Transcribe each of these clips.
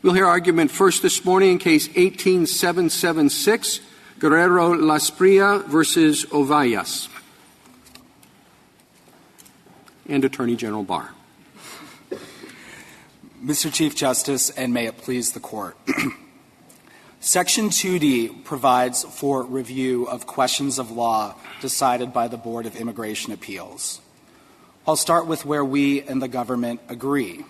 We'll hear argument first this morning in Case 18-776, Guerrero-Lasprilla versus Ovallas. And Attorney General Barr. Mr. Chief Justice, and may it please the Court. Section 2D provides for review of questions of law decided by the Board of Immigration Appeals. I'll start with where we and the government agree.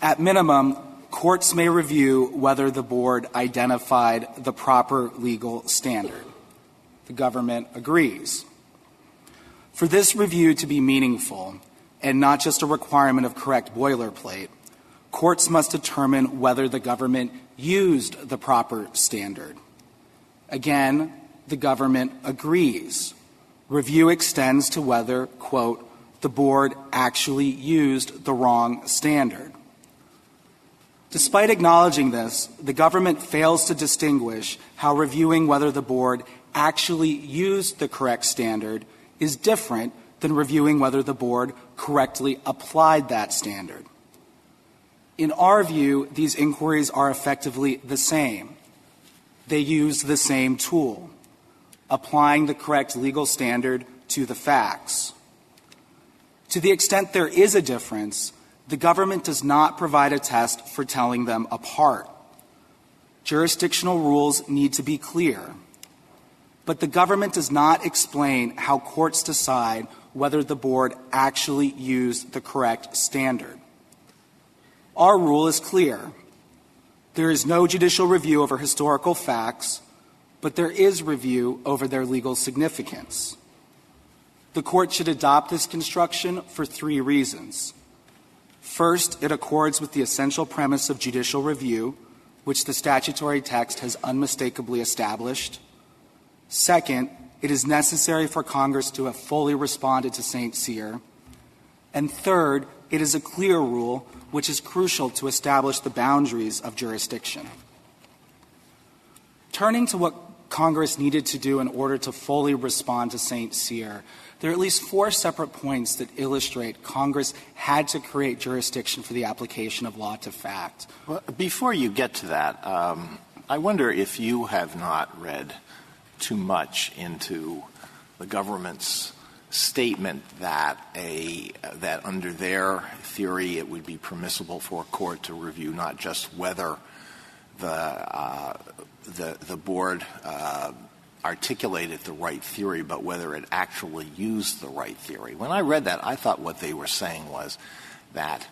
At minimum, courts may review whether the Board identified the proper legal standard. The government agrees. For this review to be meaningful, and not just a requirement of correct boilerplate, courts must determine whether the government used the proper standard. Again, the government agrees. Review extends to whether, quote, the Board actually used the wrong standard. Despite acknowledging this, the government fails to distinguish how reviewing whether the Board actually used the correct standard is different than reviewing whether the Board correctly applied that standard. In our view, these inquiries are effectively the same. They use the same tool, applying the correct legal standard to the facts. To the extent there is a difference, the government does not provide a test for telling them apart. Jurisdictional rules need to be clear. But the government does not explain how courts decide whether the Board actually used the correct standard. Our rule is clear. There is no judicial review over historical facts, but there is review over their legal significance. The Court should adopt this construction for three reasons. First, it accords with the essential premise of judicial review, which the statutory text has unmistakably established. Second, it is necessary for Congress to have fully responded to St. Cyr. And third, it is a clear rule which is crucial to establish the boundaries of jurisdiction. Turning to what Congress needed to do in order to fully respond to St. Cyr, there are at least four separate points that illustrate Congress had to create jurisdiction for the application of law to fact. Well, before you get to that, I wonder if you have not read too much into the government's statement that that under their theory it would be permissible for a court to review not just whether the Board articulated the right theory, but whether it actually used the right theory. When I read that, I thought what they were saying was that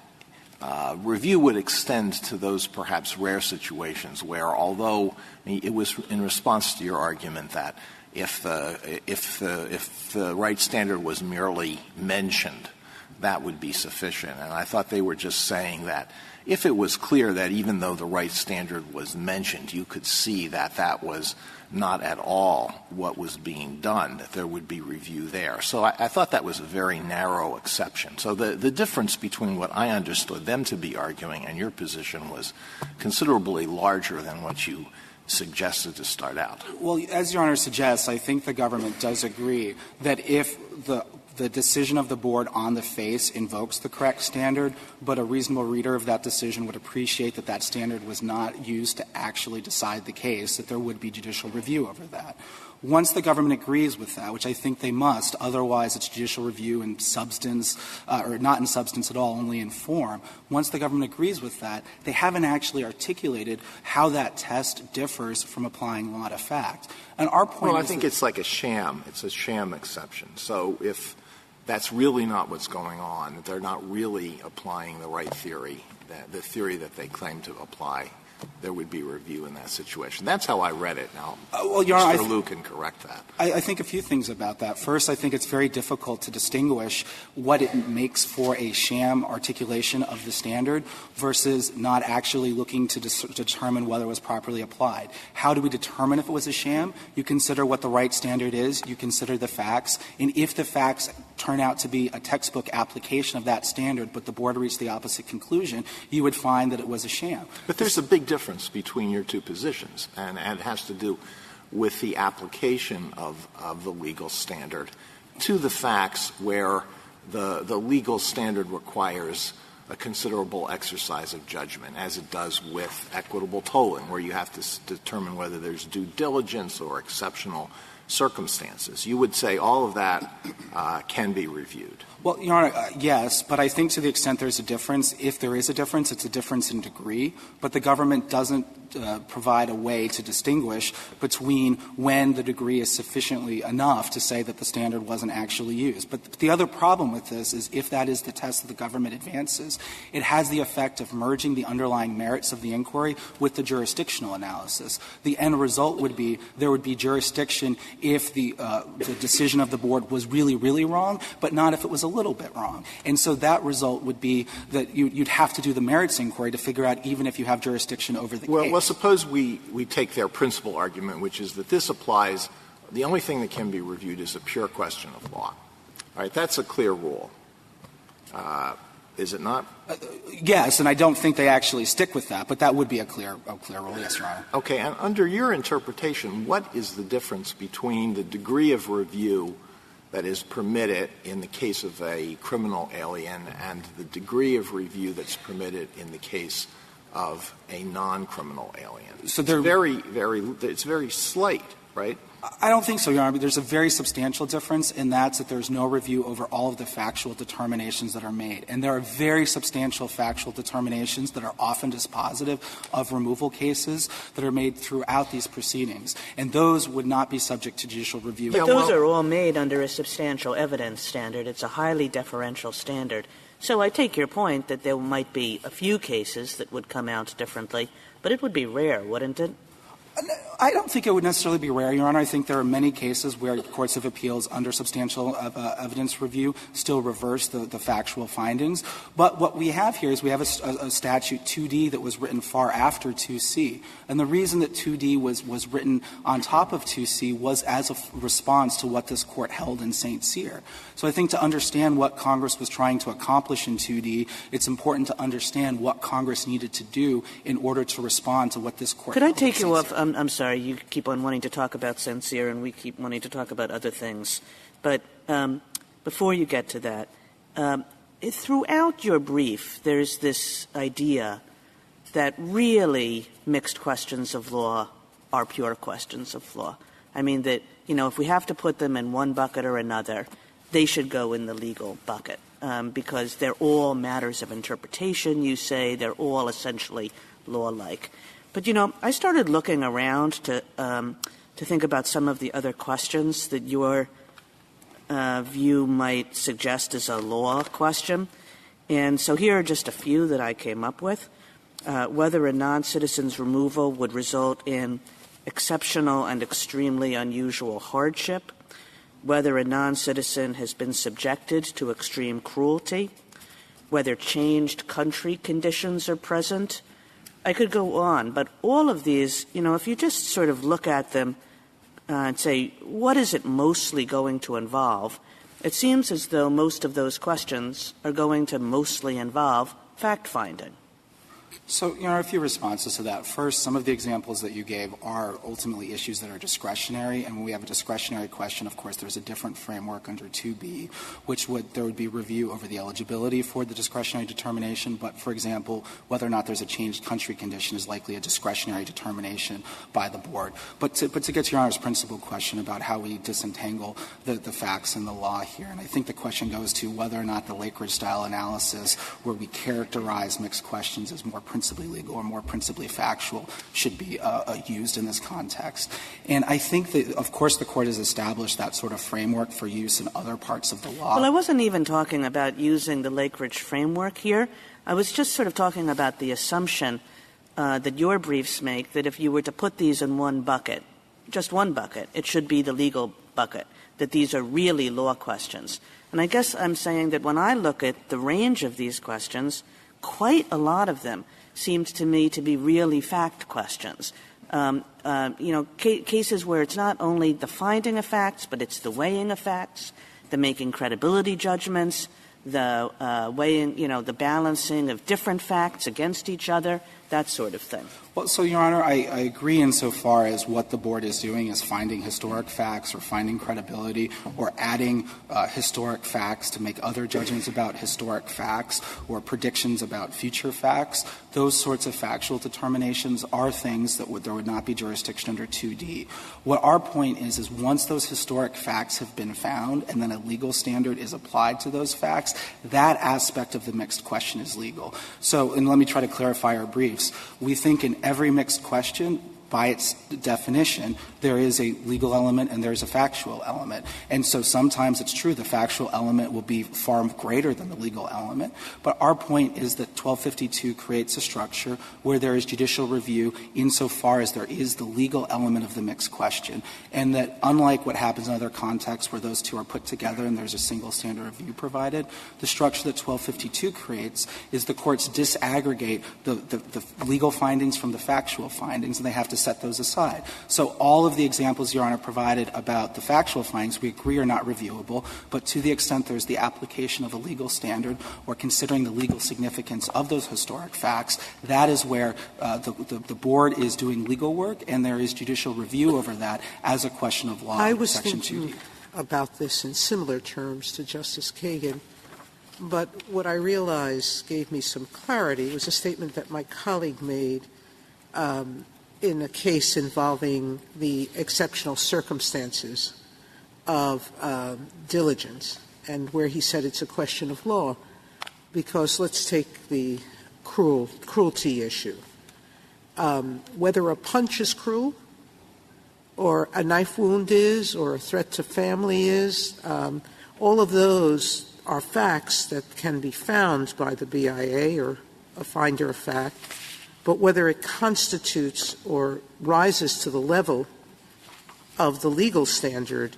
review would extend to those perhaps rare situations where, although it was in response to your argument that if the right standard was merely mentioned, that would be sufficient. And I thought they were just saying that if it was clear that even though the right standard was mentioned, you could see that that was not at all what was being done, that there would be review there. So I thought that was a very narrow exception. So the difference between what I understood them to be arguing and your position was considerably larger than what you suggested to start out. Well, as Your Honor suggests, I think the government does agree that if the decision of the Board on the face invokes the correct standard, but a reasonable reader of that decision would appreciate that that standard was not used to actually decide the case, that there would be judicial review over that. Once the government agrees with that, which I think they must, otherwise it's judicial review in substance, or not in substance at all, only in form. Once the government agrees with that, they haven't actually articulated how that test differs from applying law to fact. And our point I is think it's like a sham. It's a sham exception. So if that's really not what's going on, that they're not really applying the right theory, the theory that they claim to apply, there would be review in that situation. That's how I read it. Now, Mr. Liu can correct that. I think a few things about that. First, I think it's very difficult to distinguish what it makes for a sham articulation of the standard versus not actually looking to determine whether it was properly applied. How do we determine if it was a sham? You consider what the right standard is. You consider the facts. And if the facts turn out to be a textbook application of that standard, but the Board reached the opposite conclusion, you would find that it was a sham. But there's a big difference between your two positions, and it has to do with the application of the legal standard to the facts where the legal standard requires a considerable exercise of judgment, as it does with equitable tolling, where you have to determine whether there's due diligence or exceptional circumstances. You would say all of that can be reviewed. Well, Your Honor, yes, but I think to the extent there's a difference, if there is a difference, it's a difference in degree, but the government doesn't provide a way to distinguish between when the degree is sufficiently enough to say that the standard wasn't actually used. But the other problem with this is if that is the test that the government advances, it has the effect of merging the underlying merits of the inquiry with the jurisdictional analysis. The end result would be there would be jurisdiction if the decision of the board was really, really wrong, but not if it was a little bit wrong. And so that result would be that you'd have to do the merits inquiry to figure out even if you have jurisdiction over the case. Well, suppose we take their principal argument, which is that this applies – the only thing that can be reviewed is a pure question of law. All right, that's a clear rule. Is it not? Yes, and I don't think they actually stick with that, but that would be a clear rule, yes, Your Honor. Okay, and under your interpretation, what is the difference between the degree of review that is permitted in the case of a criminal alien and the degree of review that's permitted in the case of a non-criminal alien? So it's very slight, right? I don't think so, Your Honor. There's a very substantial difference, and that's that there's no review over all of the factual determinations that are made. And there are very substantial factual determinations that are often dispositive of removal cases that are made throughout these proceedings. And those would not be subject to judicial review. But those are all made under a substantial evidence standard. It's a highly deferential standard. So I take your point that there might be a few cases that would come out differently, but it would be rare, wouldn't it? I don't think it would necessarily be rare, Your Honor. I think there are many cases where courts of appeals under substantial evidence review still reverse the factual findings. But what we have here is we have a statute 2D that was written far after 2C. And the reason that 2D was written on top of 2C was as a response to what this Court held in St. Cyr. So I think to understand what Congress was trying to accomplish in 2D, it's important to understand what Congress needed to do in order to respond to what this Court held in St. Cyr. Could I take you off? I'm sorry. You keep on wanting to talk about St. Cyr, and we keep wanting to talk about other things. But before you get to that, throughout your brief, there's this idea that really mixed questions of law are pure questions of law. I mean that, if we have to put them in one bucket or another, they should go in the legal bucket because they're all matters of interpretation, you say. They're all essentially law-like. But, I started looking around to think about some of the other questions that your view might suggest as a law question. And so here are just a few that I came up with. Whether a non-citizen's removal would result in exceptional and extremely unusual hardship, whether a non-citizen has been subjected to extreme cruelty, whether changed country conditions are present. I could go on, but all of these, if you just sort of look at them and say, what is it mostly going to involve, it seems as though most of those questions are going to mostly involve fact-finding. So, a few responses to that. First, some of the examples that you gave are ultimately issues that are discretionary, and when we have a discretionary question, of course, there's a different framework under 2B, there would be review over the eligibility for the discretionary determination, but, for example, whether or not there's a changed country condition is likely a discretionary determination by the board. But to get to Your Honor's principal question about how we disentangle the facts and the law here, and I think the question goes to whether or not the Lakeridge-style analysis, where we characterize mixed questions as more principally legal or more principally factual, should be used in this context. And I think that, of course, the Court has established that sort of framework for use in other parts of the law. Well, I wasn't even talking about using the Lakeridge framework here. I was just sort of talking about the assumption that your briefs make that if you were to put these in one bucket, just one bucket, it should be the legal bucket, that these are really law questions. And I guess I'm saying that when I look at the range of these questions, quite a lot of them seemed to me to be really fact questions. Cases where it's not only the finding of facts, but it's the weighing of facts, the making credibility judgments, the weighing, the balancing of different facts against each other, that sort of thing. Well, so, Your Honor, I agree insofar as what the board is doing is finding historic facts or finding credibility or adding historic facts to make other judgments about historic facts or predictions about future facts. Those sorts of factual determinations are things that there would not be jurisdiction under 2D. What our point is once those historic facts have been found and then a legal standard is applied to those facts, that aspect of the mixed question is legal. So, and let me try to clarify our briefs. We think in every mixed question, by its definition, there is a legal element and there is a factual element. And so sometimes it's true the factual element will be far greater than the legal element. But our point is that 1252 creates a structure where there is judicial review insofar as there is the legal element of the mixed question. And that unlike what happens in other contexts where those two are put together and there's a single standard review provided, the structure that 1252 creates is the courts disaggregate the legal findings from the factual findings, and they have to set those aside. So all of the examples Your Honor provided about the factual findings we agree are not reviewable, but to the extent there's the application of a legal standard or considering the legal significance of those historic facts, that is where the board is doing legal work and there is judicial review over that as a question of law. I was Section thinking 2D. about this in similar terms to Justice Kagan, but what I realized gave me some clarity was a statement that my colleague made in a case involving the exceptional circumstances of diligence, and where he said it's a question of law, because let's take the cruelty issue. Whether a punch is cruel or a knife wound is or a threat to family is, all of those are facts that can be found by the BIA or a finder of fact. But whether it constitutes or rises to the level of the legal standard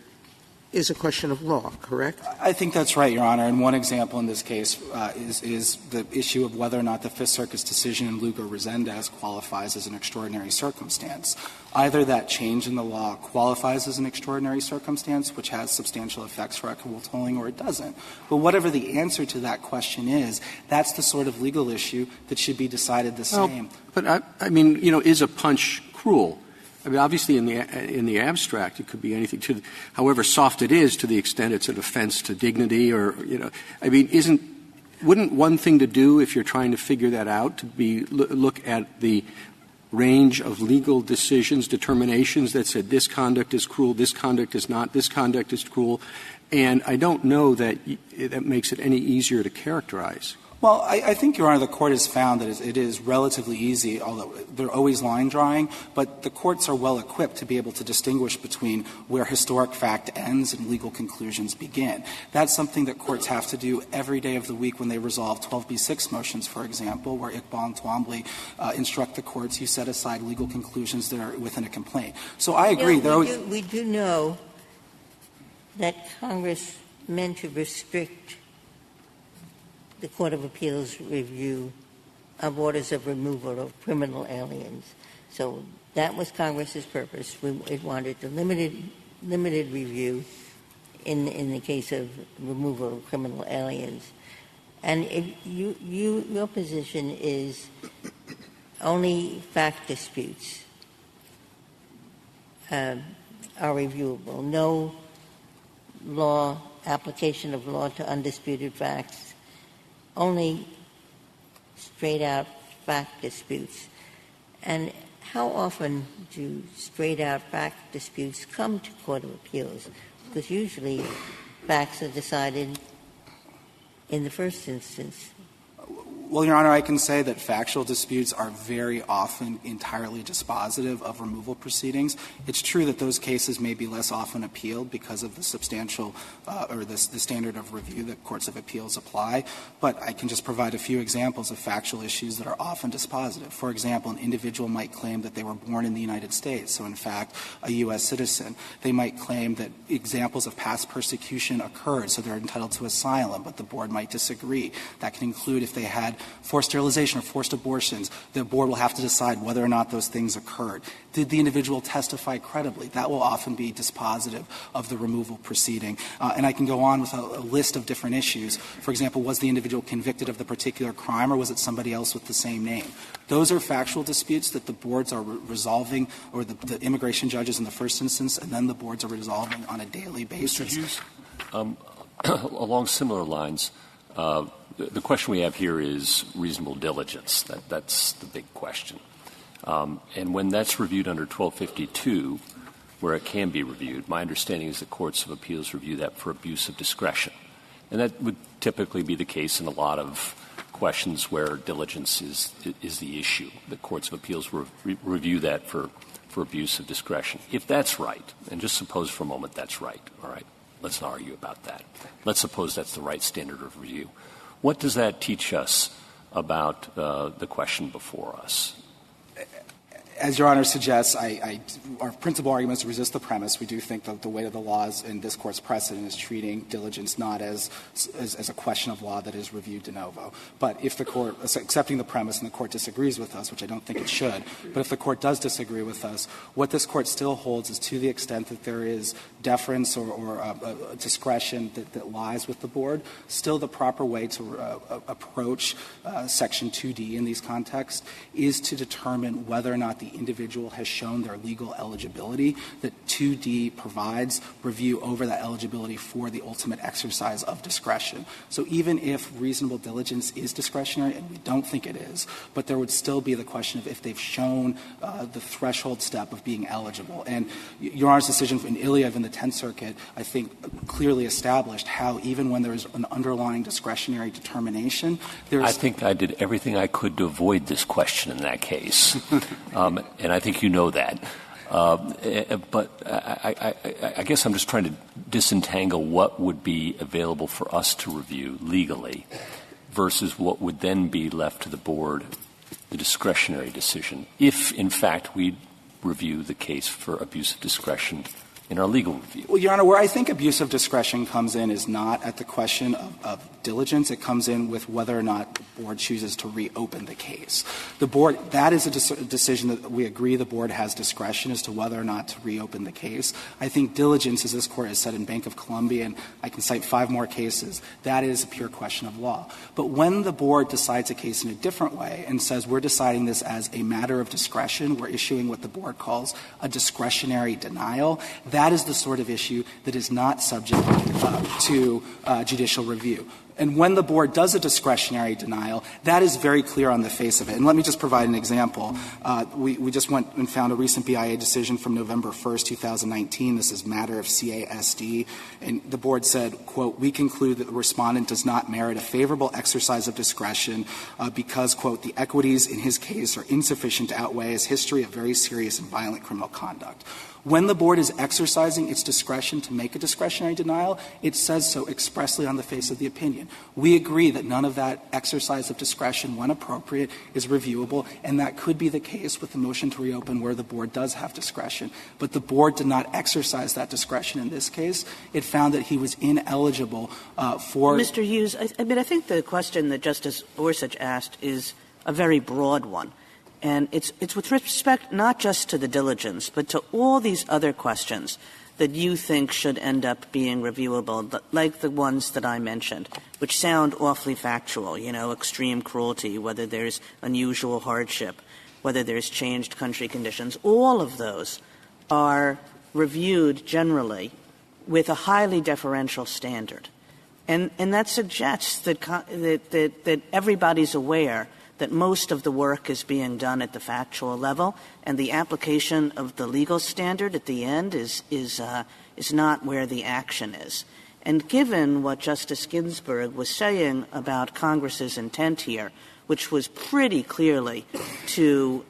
is a question of law, correct? I think that's right, Your Honor. And one example in this case is the issue of whether or not the Fifth Circuit's decision in Lugo-Resendez qualifies as an extraordinary circumstance. Either that change in the law qualifies as an extraordinary circumstance, which has substantial effects for equitable tolling, or it doesn't. But whatever the answer to that question is, that's the sort of legal issue that should be decided the same. But I mean, is a punch cruel? I mean, obviously, in the abstract, it could be anything. However soft it is, to the extent it's an offense to dignity, or I mean, wouldn't one thing to do if you're trying to figure that out to be look at the range of legal decisions, determinations that said this conduct is cruel, this conduct is not, this conduct is cruel, and I don't know that that makes it any easier to characterize. Well, I think, Your Honor, the Court has found that it is relatively easy, although they're always line drawing, but the courts are well equipped to be able to distinguish between where historic fact ends and legal conclusions begin. That's something that courts have to do every day of the week when they resolve 12b6 motions, for example, where Iqbal and Twombly instruct the courts you set aside legal conclusions that are within a complaint. So I agree. We do know that Congress meant to restrict the Court of Appeals review of orders of removal of criminal aliens. So that was Congress's purpose. It wanted the limited review in the case of removal of criminal aliens. And your position is only fact disputes are reviewable. No law, application of law to undisputed facts. Only straight-out fact disputes. And how often do straight-out fact disputes come to Court of Appeals? Because usually facts are decided in the first instance. Well, Your Honor, I can say that factual disputes are very often entirely dispositive of removal proceedings. It's true that those cases may be less often appealed because of the substantial or the standard of review that courts of appeals apply, but I can just provide a few examples of factual issues that are often dispositive. For example, an individual might claim that they were born in the United States, so in fact a U.S. citizen. They might claim that examples of past persecution occurred, so they're entitled to asylum, but the board might disagree. That can include if they had forced sterilization or forced abortions, the board will have to decide whether or not those things occurred. Did the individual testify credibly? That will often be dispositive of the removal proceeding. And I can go on with a list of different issues. For example, was the individual convicted of the particular crime, or was it somebody else with the same name? Those are factual disputes that the boards are resolving, or the immigration judges in the first instance, and then the boards are resolving on a daily basis. Mr. Hughes, along similar lines, the question we have here is reasonable diligence. That's the big question. And when that's reviewed under 1252, where it can be reviewed, my understanding is that courts of appeals review that for abuse of discretion. And that would typically be the case in a lot of questions where diligence is the issue. The courts of appeals review that for abuse of discretion. If that's right, and just suppose for a moment that's right, all right, let's not argue about that. Let's suppose that's the right standard of review. What does that teach us about the question before us? As Your Honor suggests, our principal argument is to resist the premise. We do think that the weight of the laws in this Court's precedent is treating diligence not as a question of law that is reviewed de novo. But if the Court, accepting the premise and the Court disagrees with us, which I don't think it should, but if the Court does disagree with us, what this Court still holds is to the extent that there is deference or discretion that lies with the Board, still the proper way to approach Section 2D in these contexts is to determine whether or not the individual has shown their legal eligibility, that 2D provides review over that eligibility for the ultimate exercise of discretion. So even if reasonable diligence is discretionary, and we don't think it is, but there would still be the question of if they've shown the threshold step of being eligible. And Your Honor's decision in Iliev in the Tenth Circuit, I think, clearly established how even when there is an underlying discretionary determination, there's — I think I did everything I could to avoid this question in that case. And I think you know that. But I guess I'm just trying to disentangle what would be available for us to review legally versus what would then be left to the Board, the discretionary decision, if, in fact, we review the case for abuse of discretion in our legal review. Well, Your Honor, where I think abuse of discretion comes in is not at the question of diligence. It comes in with whether or not the Board chooses to reopen the case. The Board — that is a decision that we agree the Board has discretion as to whether or not to reopen the case. I think diligence, as this Court has said in Bank of Colombia, and I can cite 5 more cases, that is a pure question of law. But when the Board decides a case in a different way and says we're deciding this as a matter of discretion, we're issuing what the Board calls a discretionary denial, that is the sort of issue that is not subject to judicial review. And when the Board does a discretionary denial, that is very clear on the face of it. And let me just provide an example. We just went and found a recent BIA decision from November 1st, 2019. This is Matter of CASD. And the Board said, quote, "We conclude that the respondent does not merit a favorable exercise of discretion because, quote, the equities in his case are insufficient to outweigh his history of very serious and violent criminal conduct." When the Board is exercising its discretion to make a discretionary denial, it says so expressly on the face of the opinion. We agree that none of that exercise of discretion, when appropriate, is reviewable, and that could be the case with the motion to reopen where the Board does have discretion. But the Board did not exercise that discretion in this case. It found that he was ineligible for — Mr. Hughes, I mean, I think the question that Justice Gorsuch asked is a very broad one. And it's with respect not just to the diligence, but to all these other questions that you think should end up being reviewable, like the ones that I mentioned, which sound awfully factual, you know, extreme cruelty, whether there's unusual hardship, whether there's changed country conditions. All of those are reviewed generally with a highly deferential standard. And that suggests that everybody's aware that most of the work is being done at the factual level, and the application of the legal standard at the end is not where the action is. And given what Justice Ginsburg was saying about Congress's intent here, which was pretty clearly to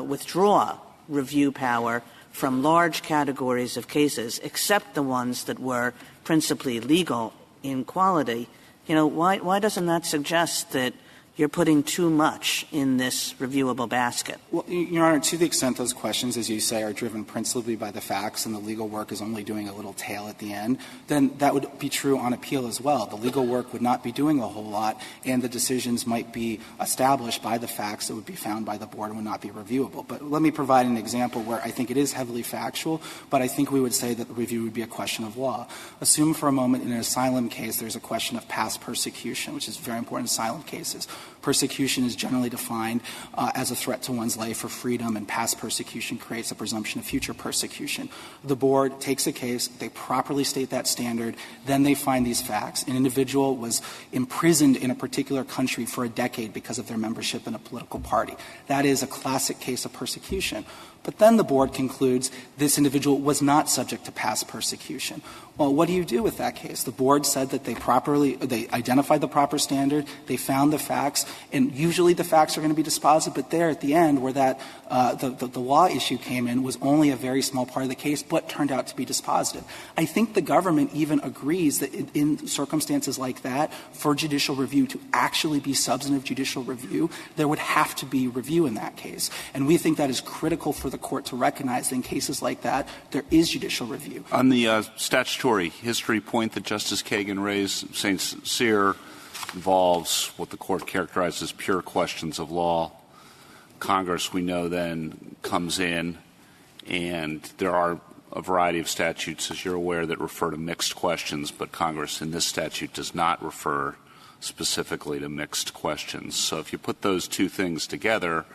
withdraw review power from large categories of cases, except the ones that were principally legal in quality, you know, why doesn't that suggest that you're putting too much in this reviewable basket? Well, Your Honor, to the extent those questions, as you say, are driven principally by the facts and the legal work is only doing a little tail at the end, then that would be true on appeal as well. The legal work would not be doing a whole lot, and the decisions might be established by the facts that would be found by the board and would not be reviewable. But let me provide an example where I think it is heavily factual, but I think we would say that the review would be a question of law. Assume for a moment in an asylum case there's a question of past persecution, which is very important in asylum cases. Persecution is generally defined as a threat to one's life or freedom, and past persecution creates a presumption of future persecution. The board takes a case, they properly state that standard, then they find these facts. An individual was imprisoned in a particular country for a decade because of their membership in a political party. That is a classic case of persecution. But then the board concludes this individual was not subject to past persecution. Well, what do you do with that case? The board said that they identified the proper standard, they found the facts, and usually the facts are going to be dispositive, but there at the end where that the law issue came in was only a very small part of the case, but turned out to be dispositive. I think the government even agrees that in circumstances like that, for judicial review to actually be substantive judicial review, there would have to be review in that case. And we think that is critical for the court to recognize that in cases like that, there is judicial review. On the statutory history point that Justice Kagan raised, St. Cyr involves what the court characterized as pure questions of law. Congress, we know, then comes in, and there are a variety of statutes, as you're aware, that refer to mixed questions, but Congress in this statute does not refer specifically to mixed questions. So if you put those two things together,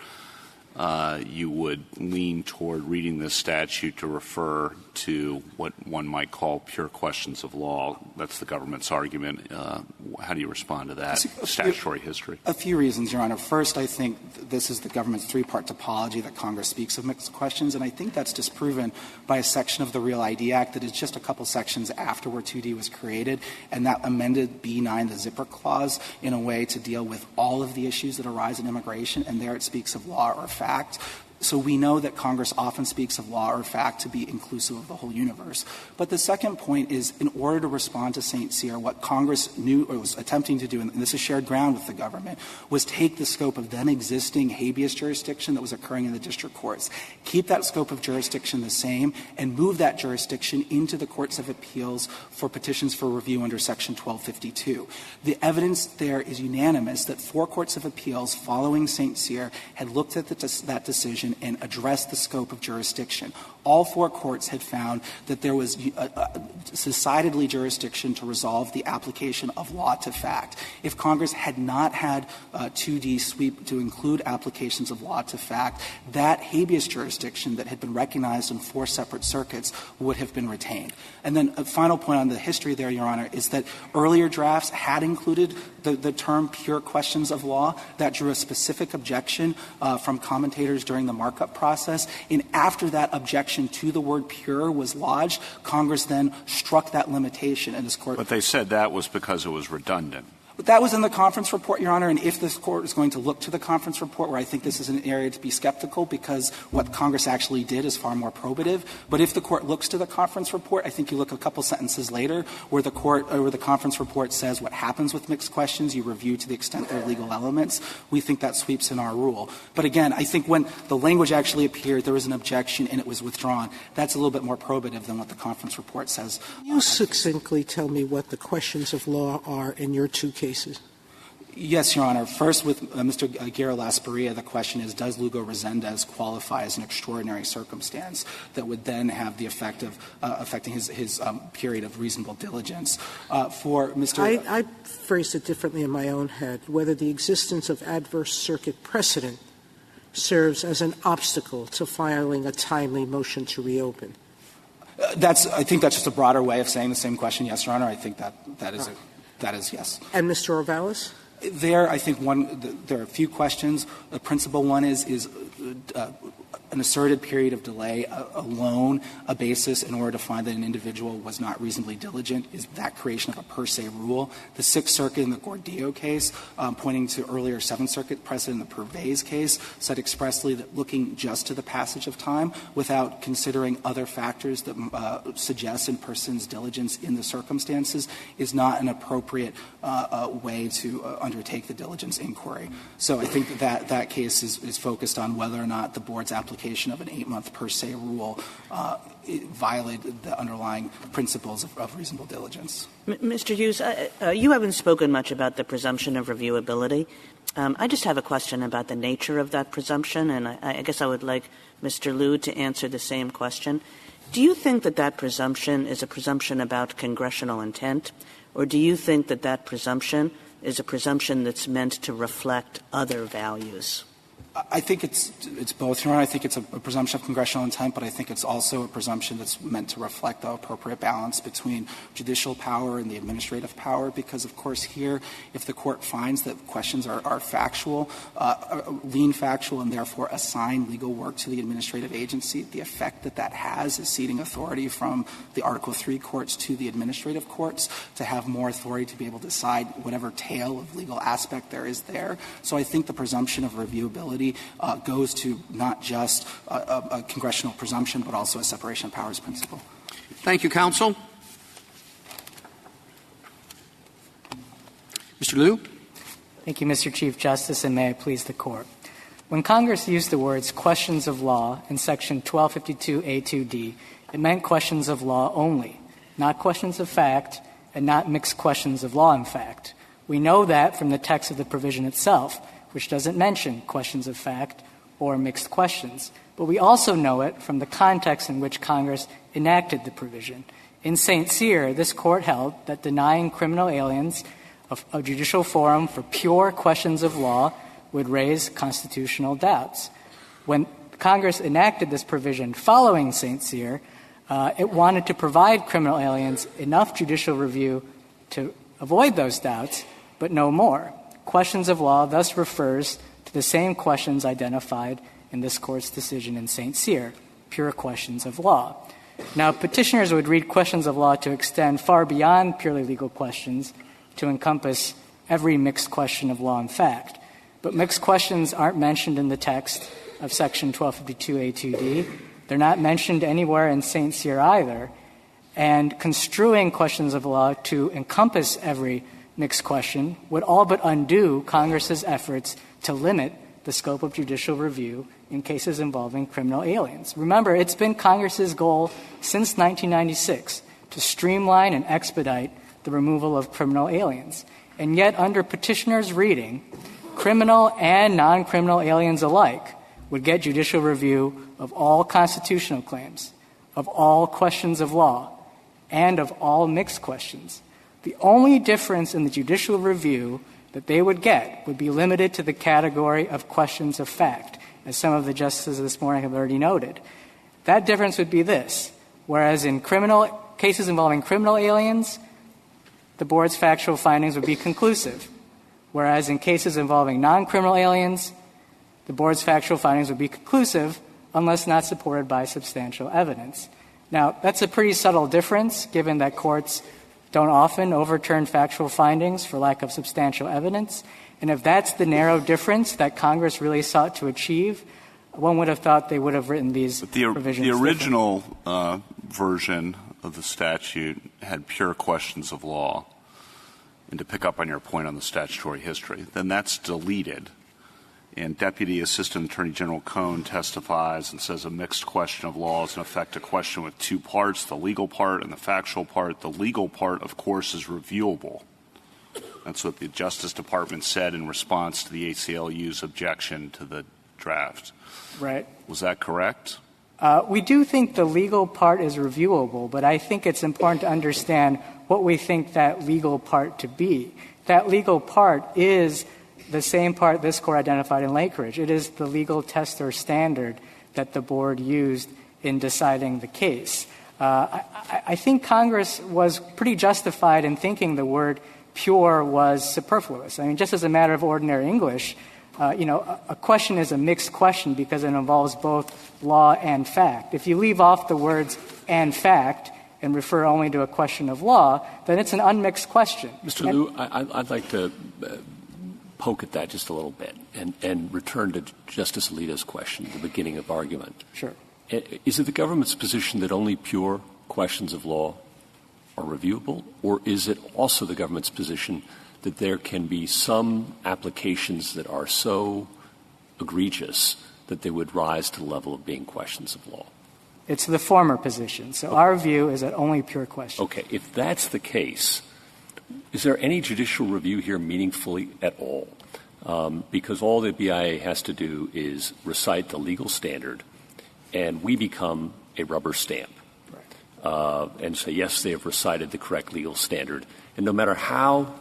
you would lean toward reading this statute to refer to what one might call pure questions of law. That's the government's argument. How do you respond to that statutory history? A few reasons, Your Honor. First, I think this is the government's three-part topology that Congress speaks of mixed questions, and I think that's disproven by a section of the Real ID Act that is just a couple sections after where 2D was created, and that amended B9, the zipper clause, in a way to deal with all of the issues that arise in immigration, and there it speaks of law or fact. So we know that Congress often speaks of law or fact to be inclusive of the whole universe. But the second point is, in order to respond to St. Cyr, what Congress knew or was attempting to do, and this is shared ground with the government, was take the scope of then existing habeas jurisdiction that was occurring in the district courts, keep that scope of jurisdiction the same, and move that jurisdiction into the courts of appeals for petitions for review under Section 1252. The evidence there is unanimous that 4 courts of appeals following St. Cyr had looked at that decision and addressed the scope of jurisdiction. All 4 courts had found that there was decidedly jurisdiction to resolve the application of law to fact. If Congress had not had 2D sweep to include applications of law to fact, that habeas jurisdiction that had been recognized in 4 separate circuits would have been retained. And then a final point on the history there, Your Honor, is that earlier drafts had included the term pure questions of law. That drew a specific objection from commentators during the markup process. And after that objection to the word pure was lodged, Congress then struck that limitation in this court. But they said that was because it was redundant. But that was in the conference report, Your Honor, and if this Court is going to look to the conference report, where I think this is an area to be skeptical because what Congress actually did is far more probative, but if the Court looks to the conference report, I think you look a couple sentences later where the conference report says what happens with mixed questions, you review to the extent they're legal elements. We think that sweeps in our rule. But again, I think when the language actually appeared, there was an objection and it was withdrawn. That's a little bit more probative than what the conference report says. Can you succinctly tell me what the questions of law are in your 2 cases? Yes, Your Honor. First, with Mr. Guerrero-Lasprilla, the question is, does Lugo-Resendez qualify as an extraordinary circumstance that would then have the effect of affecting his period of reasonable diligence? For Mr. I phrased it differently in my own head, whether the existence of adverse circuit precedent serves as an obstacle to filing a timely motion to reopen. I think that's just a broader way of saying the same question, yes, Your Honor. I think that is yes. And Mr. Orvalis? There, I think there are a few questions. The principal one is an asserted period of delay alone a basis in order to find that an individual was not reasonably diligent? Is that creation of a per se rule? The Sixth Circuit in the Gordillo case, pointing to earlier Seventh Circuit precedent in the Purvey's case, said expressly that looking just to the passage of time without considering other factors that suggest a person's diligence in the circumstances is not an appropriate way to undertake the diligence inquiry. So I think that case is focused on whether or not the board's application of an 8-month per se rule violated the underlying principles of reasonable diligence. Mr. Hughes, you haven't spoken much about the presumption of reviewability. I just have a question about the nature of that presumption, and I guess I would like Mr. Liu to answer the same question. Do you think that that presumption is a presumption about congressional intent, or do you think that that presumption is a presumption that's meant to reflect other values? I think it's both, Your Honor. I think it's a presumption of congressional intent, but I think it's also a presumption that's meant to reflect the appropriate balance between judicial power and the administrative power, because, of course, here, if the court finds that questions are factual, lean factual, and therefore assign legal work to the administrative agency, the effect that has is ceding authority from the Article III courts to the administrative courts to have more authority to be able to decide whatever tail of legal aspect there is there. So I think the presumption of reviewability goes to not just a congressional presumption, but also a separation of powers principle. Thank you, counsel. Mr. Liu. Thank you, Mr. Chief Justice, and may I please the Court. When Congress used the words questions of law in Section 1252A2D, it meant questions of law only, not questions of fact and not mixed questions of law and fact. We know that from the text of the provision itself, which doesn't mention questions of fact or mixed questions. But we also know it from the context in which Congress enacted the provision. In St. Cyr, this Court held that denying criminal aliens a judicial forum for pure questions of law would raise constitutional doubts. When Congress enacted this provision following St. Cyr, it wanted to provide criminal aliens enough judicial review to avoid those doubts, but no more. Questions of law thus refers to the same questions identified in this Court's decision in St. Cyr, pure questions of law. Now, petitioners would read questions of law to extend far beyond purely legal questions to encompass every mixed question of law and fact. But mixed questions aren't mentioned in the text of Section 1252A2D. They're not mentioned anywhere in St. Cyr either. And construing questions of law to encompass every mixed question would all but undo Congress's efforts to limit the scope of judicial review in cases involving criminal aliens. Remember, it's been Congress's goal since 1996 to streamline and expedite the removal of criminal aliens. And yet, under petitioners' reading, criminal and non-criminal aliens alike would get judicial review of all constitutional claims, of all questions of law, and of all mixed questions. The only difference in the judicial review that they would get would be limited to the category of questions of fact, as some of the justices this morning have already noted. That difference would be this. Whereas in cases involving criminal aliens, the board's factual findings would be conclusive. Whereas in cases involving non-criminal aliens, the board's factual findings would be conclusive unless not supported by substantial evidence. Now, that's a pretty subtle difference, given that courts don't often overturn factual findings for lack of substantial evidence. And if that's the narrow difference that Congress really sought to achieve, one would have thought they would have written these provisions. The original version of the statute had pure questions of law. And to pick up on your point on the statutory history, then that's deleted. And Deputy Assistant Attorney General Cohn testifies and says a mixed question of law is in effect a question with two parts, the legal part and the factual part. The legal part, of course, is reviewable. That's what the Justice Department said in response to the ACLU's objection to the draft. Right. Was that correct? We do think the legal part is reviewable, but I think it's important to understand what we think that legal part to be. That legal part is the same part this Court identified in Lakeridge. It is the legal test or standard that the board used in deciding the case. I think Congress was pretty justified in thinking the word pure was superfluous. I mean, just as a matter of ordinary English, a question is a mixed question because it involves both law and fact. If you leave off the words and fact and refer only to a question of law, then it's an unmixed question. Mr. Liu, I'd like to poke at that just a little bit and return to Justice Alito's question at the beginning of argument. Sure. Is it the government's position that only pure questions of law are reviewable, or is it also the government's position that there can be some applications that are so egregious that they would rise to the level of being questions of law? It's the former position. So our view is that only pure questions. Okay. If that's the case, is there any judicial review here meaningfully at all? Because all the BIA has to do is recite the legal standard, and we become a rubber stamp. And say, yes, they have recited the correct legal standard. And no matter how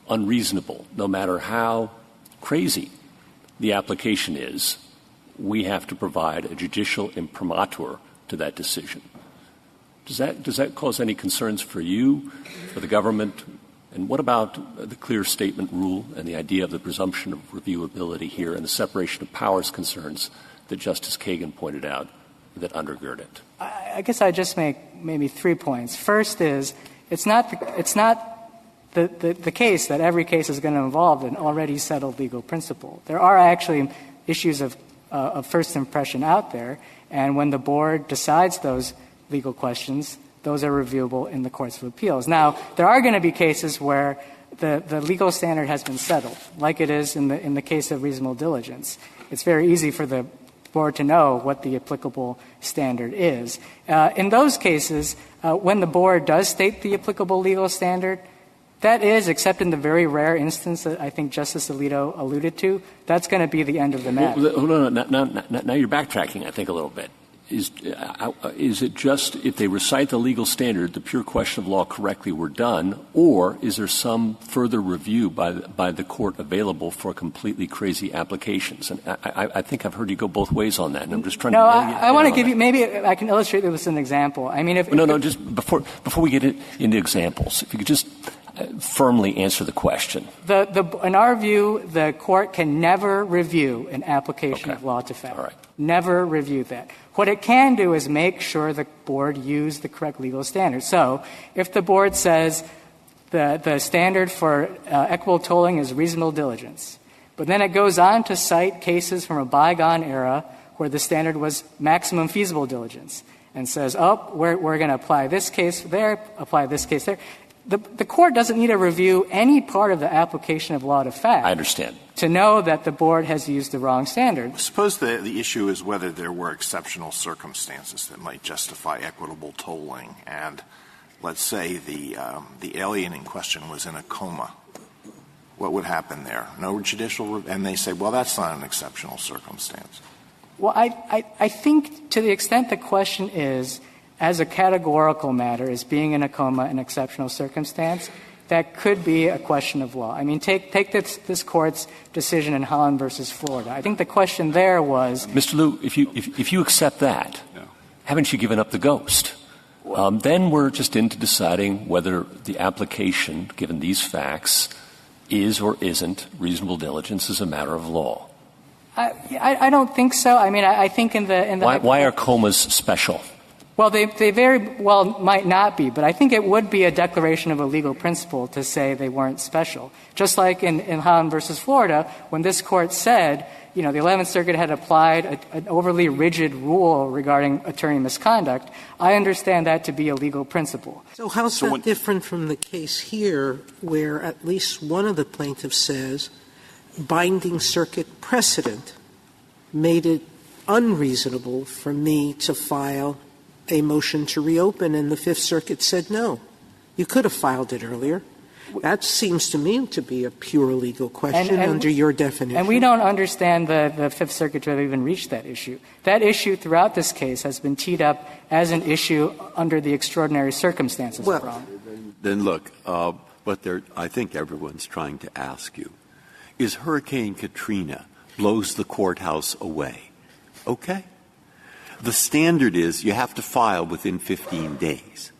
unreasonable, no matter how crazy the application is, we have to provide a judicial imprimatur to that decision. Does that cause any concerns for you, for the government? And what about the clear statement rule and the idea of the presumption of reviewability here and the separation of powers concerns that Justice Kagan pointed out that undergird it? I guess I just make maybe 3 points. First is it's not the case that every case is going to involve an already settled legal principle. There are actually issues of first impression out there, and when the board decides those legal questions, those are reviewable in the courts of appeals. Now, there are going to be cases where the legal standard has been settled, like it is in the case of reasonable diligence. It's very easy for the board to know what the applicable standard is. In those cases, when the board does state the applicable legal standard, that is, except in the very rare instance that I think Justice Alito alluded to, that's going to be the end of the matter. Now you're backtracking, I think, a little bit. Is it just if they recite the legal standard, the pure question of law correctly were done, or is there some further review by the court available for completely crazy applications? And I think I've heard you go both ways on that, and I'm just trying to. No, I want to give you. Maybe I can illustrate it with an example. I mean, just before we get into examples, if you could just firmly answer the question. In our view, the court can never review an application of law to fact. All right. Never review that. What it can do is make sure the board used the correct legal standard. So if the board says the standard for equitable tolling is reasonable diligence, but then it goes on to cite cases from a bygone era where the standard was maximum feasible diligence and says, we're going to apply this case there, apply this case there. The court doesn't need to review any part of the application of law to fact. I understand. To know that the board has used the wrong standard. Suppose the issue is whether there were exceptional circumstances that might justify equitable tolling, and let's say the alien in question was in a coma. What would happen there? No judicial and they say, well, that's not an exceptional circumstance. Well, I think to the extent the question is, as a categorical matter, is being in a coma an exceptional circumstance, that could be a question of law. I mean, take this Court's decision in Holland versus Florida. I think the question there was Mr. Liu, if you accept that, haven't you given up the ghost? Then we're just into deciding whether the application, given these facts, is or isn't reasonable diligence as a matter of law. I don't think so. I mean, I think in the why are comas special? Well, they very well might not be, but I think it would be a declaration of a legal principle to say they weren't special. Just like in Holland versus Florida, when this Court said, the 11th Circuit had applied an overly rigid rule regarding attorney misconduct, I understand that to be a legal principle. So how's that different from the case here where at least one of the plaintiffs says binding circuit precedent made it unreasonable for me to file a motion to reopen, and the Fifth Circuit said no. You could have filed it earlier. That seems to me to be a pure legal question under your definition. And we don't understand the Fifth Circuit to have even reached that issue. That issue throughout this case has been teed up as an issue under the extraordinary circumstances of wrong. Then look, what I think everyone's trying to ask you is Hurricane Katrina blows the courthouse away. Okay? The standard is you have to file within 15 days.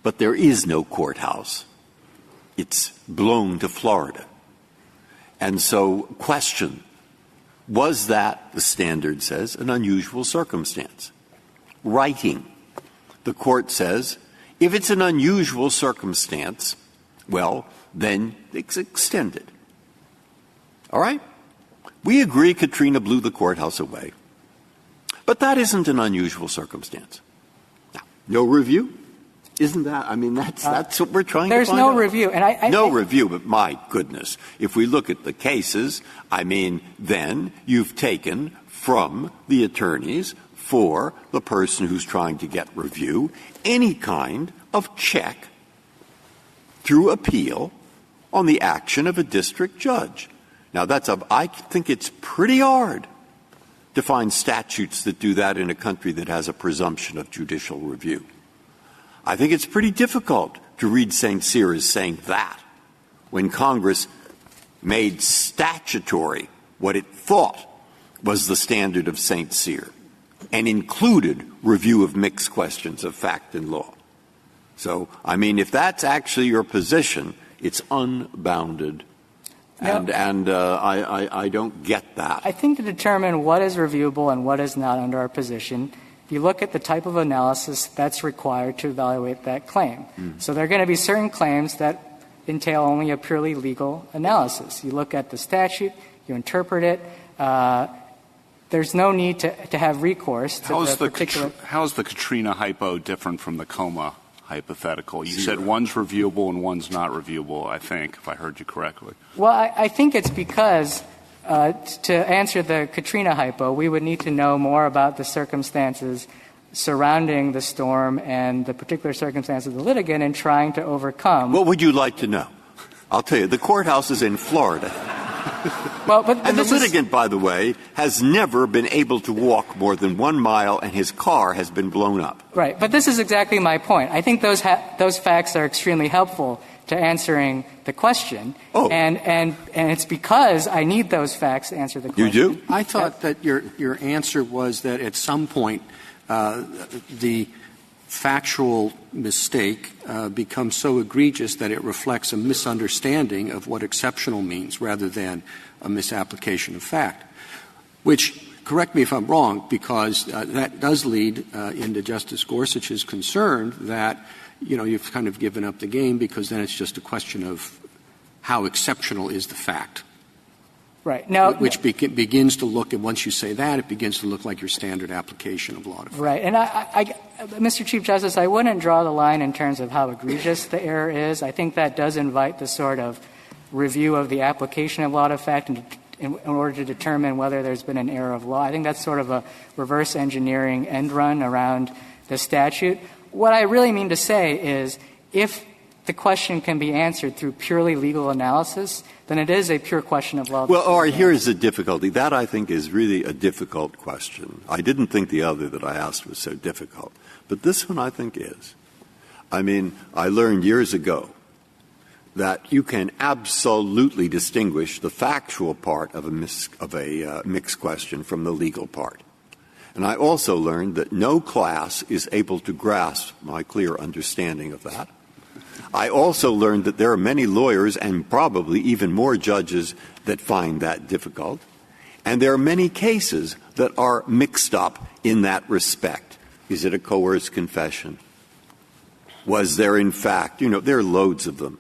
But there is no courthouse. It's blown to Florida. And so, question, was that, the standard says, an unusual circumstance? Writing. The court says, if it's an unusual circumstance, well, then it's extended. All right? We agree Katrina blew the courthouse away. But that isn't an unusual circumstance. Now, no review. Isn't that? I mean, that's what we're trying to There's find no out. review. And no review, but my goodness. If we look at the cases, I mean, then you've taken from the attorneys for the person who's trying to get review any kind of check through appeal on the action of a district judge. Now, I think it's pretty hard to find statutes that do that in a country that has a presumption of judicial review. I think it's pretty difficult to read St. Cyr as saying that when Congress made statutory what it thought was the standard of St. Cyr and included review of mixed questions of fact and law. So, I mean, if that's actually your position, it's unbounded. And I don't get that. I think to determine what is reviewable and what is not under our position, you look at the type of analysis that's required to evaluate that claim. So there are going to be certain claims that entail only a purely legal analysis. You look at the statute, you interpret it. There's no need to have recourse to the particular. How is the Katrina hypo different from the coma hypothetical? You said one's reviewable and one's not reviewable, I think, if I heard you correctly. Well, I think it's because to answer the Katrina hypo, we would need to know more about the circumstances surrounding the storm and the particular circumstances of the litigant in trying to overcome. What would you like to know? I'll tell you, the courthouse is in Florida. And the litigant, by the way, has never been able to walk more than 1 mile, and his car has been blown up. Right. But this is exactly my point. I think those facts are extremely helpful to answering the question. Oh. And it's because I need those facts to answer the question. You do? I thought that your answer was that at some point the factual mistake becomes so egregious that it reflects a misunderstanding of what exceptional means rather than a misapplication of fact, which, correct me if I'm wrong, because that does lead into Justice Gorsuch's concern that, you've kind of given up the game because then it's just a question of how exceptional is the fact. Right. Now, which begins to look, and once you say that, it begins to look like your standard application of law. Right. And Mr. Chief Justice, I wouldn't draw the line in terms of how egregious the error is. I think that does invite the sort of review of the application of law to fact in order to determine whether there's been an error of law. I think that's sort of a reverse engineering end run around the statute. What I really mean to say is if the question can be answered through purely legal analysis, then it is a pure question of law. Well, all right, here is the difficulty. That, I think, is really a difficult question. I didn't think the other that I asked was so difficult. But this one, I think, is. I mean, I learned years ago that you can absolutely distinguish the factual part of a mixed question from the legal part. And I also learned that no class is able to grasp my clear understanding of that. I also learned that there are many lawyers and probably even more judges that find that difficult. And there are many cases that are mixed up in that respect. Is it a coerced confession? Was there, in fact, there are loads of them.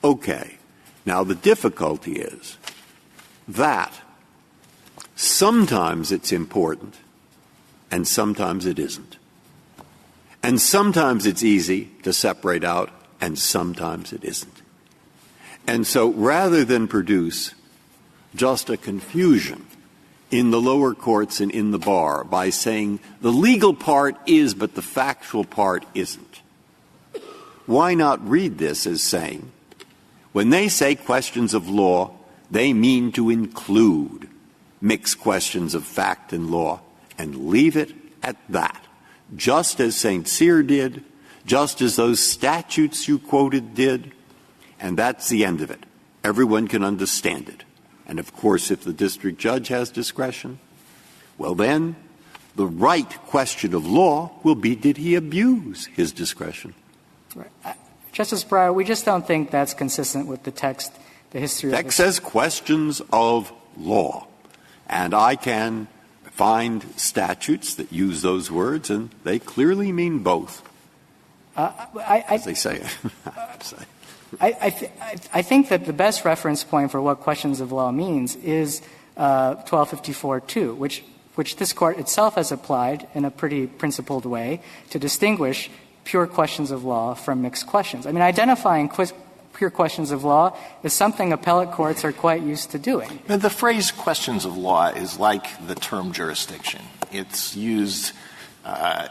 Okay. Now, the difficulty is that sometimes it's important and sometimes it isn't. And sometimes it's easy to separate out and sometimes it isn't. And so rather than produce just a confusion in the lower courts and in the bar by saying the legal part is but the factual part isn't, why not read this as saying when they say questions of law, they mean to include mixed questions of fact and law and leave it at that, just as St. Cyr did, just as those statutes you quoted did, and that's the end of it. Everyone can understand it. And, of course, if the district judge has discretion, well, then the right question of law will be, did he abuse his discretion? Right. Justice Breyer, we just don't think that's consistent with the text, the history of the text says questions of law. And I can find statutes that use those words, and they clearly mean both. As they say. I think that the best reference point for what questions of law means is 1254-2, which this Court itself has applied in a pretty principled way to distinguish pure questions of law from mixed questions. I mean, identifying pure questions of law is something appellate courts are quite used to doing. Now, the phrase questions of law is like the term jurisdiction. It's used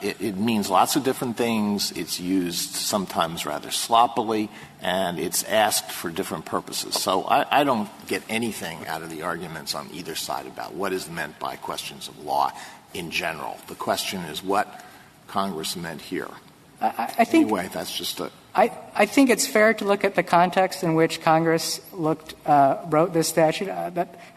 it means lots of different things. It's used sometimes rather sloppily, and it's asked for different purposes. So I don't get anything out of the arguments on either side about what is meant by questions of law in general. The question is what Congress meant here. I think, anyway, that's just a... I think it's fair to look at the context in which Congress wrote this statute.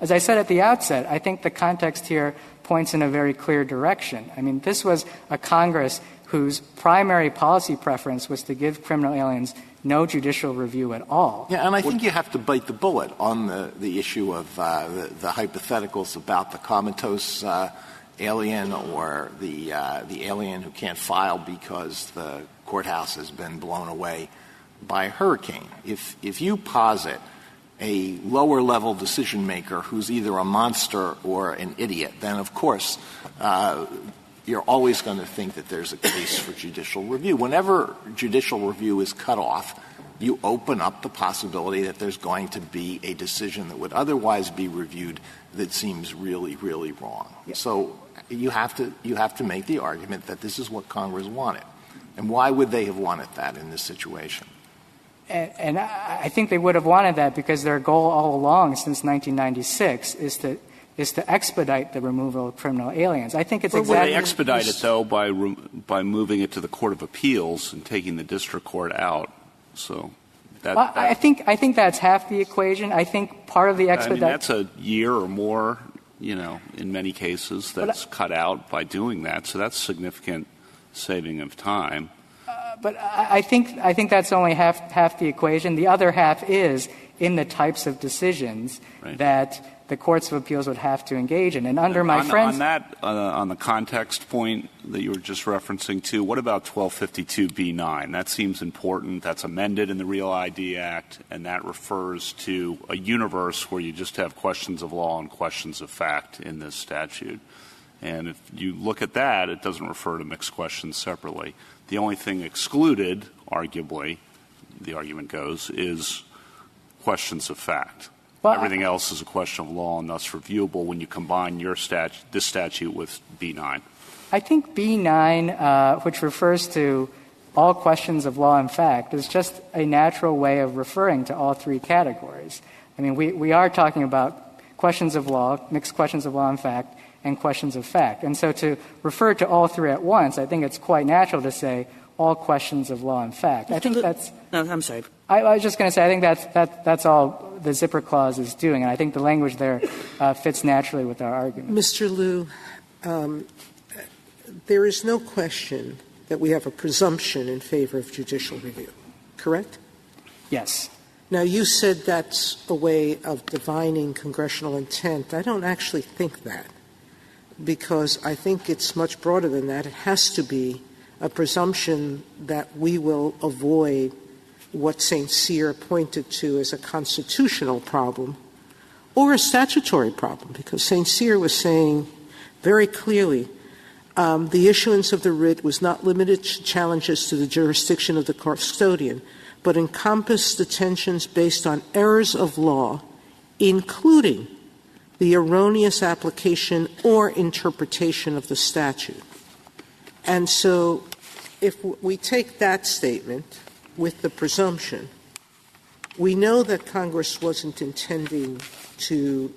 As I said at the outset, I think the context here points in a very clear direction. I mean, this was a Congress whose primary policy preference was to give criminal aliens no judicial review at all. Yeah, and I think you have to bite the bullet on the issue of the hypotheticals about the comatose alien or the alien who can't file because the courthouse has been blown away by a hurricane. If you posit a lower-level decision-maker who's either a monster or an idiot, then, of course, you're always going to think that there's a case for judicial review. Whenever judicial review is cut off, you open up the possibility that there's going to be a decision that would otherwise be reviewed that seems really, really wrong. Yeah. So you have to make the argument that this is what Congress wanted. And why would they have wanted that in this situation? And I think they would have wanted that because their goal all along since 1996 is to expedite the removal of criminal aliens. I think it's exactly... Well, they expedite it, though, by moving it to the Court of Appeals and taking the district court out. So I think that's half the equation. I think part of the expedite... I mean, that's a year or more, in many cases that's cut out by doing that. So that's significant saving of time. But I think that's only half the equation. The other half is in the types of decisions that the courts of appeals would have to engage in. And under my friends... On that, on the context point that you were just referencing to, what about 1252b9? That seems important. That's amended in the Real ID Act, and that refers to a universe where you just have questions of law and questions of fact in this statute. And if you look at that, it doesn't refer to mixed questions separately. The only thing excluded, arguably, the argument goes, is questions of fact. Well, everything else is a question of law and thus reviewable when you combine this statute with B9. I think B9, which refers to all questions of law and fact, is just a natural way of referring to all three categories. I mean, we are talking about questions of law, mixed questions of law and fact, and questions of fact. And so to refer to all three at once, I think it's quite natural to say all questions of law and fact. I think that's... No, I'm sorry. I was just going to say, I think that's all the zipper clause is doing, and I think the language there fits naturally with our argument. Mr. Liu, there is no question that we have a presumption in favor of judicial review, correct? Yes. Now, you said that's a way of divining congressional intent. I don't actually think that, because I think it's much broader than that. It has to be a presumption that we will avoid what St. Cyr pointed to as a constitutional problem or a statutory problem, because St. Cyr was saying very clearly the issuance of the writ was not limited to challenges to the jurisdiction of the custodian, but encompassed detentions based on errors of law, including the erroneous application or interpretation of the statute. And so if we take that statement with the presumption, we know that Congress wasn't intending to